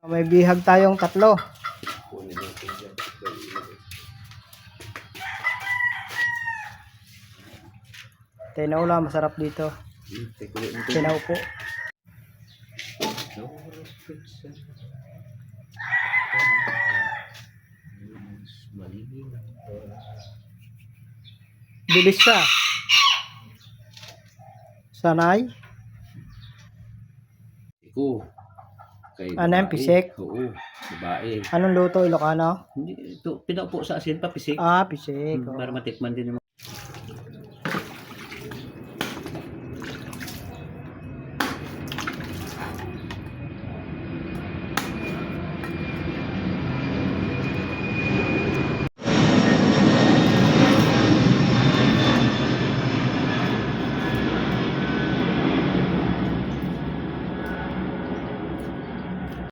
May bihag tayong tatlo. Tinaula, masarap dito. Tinaupo. Bilis siya. Sanay. Iko. Kay Ano yan, pisik? Oo, babae. Anong luto, Ilocano? Hindi, ito, pinaupo sa asin pa, pisik. Ah, pisik. Para matikman din yung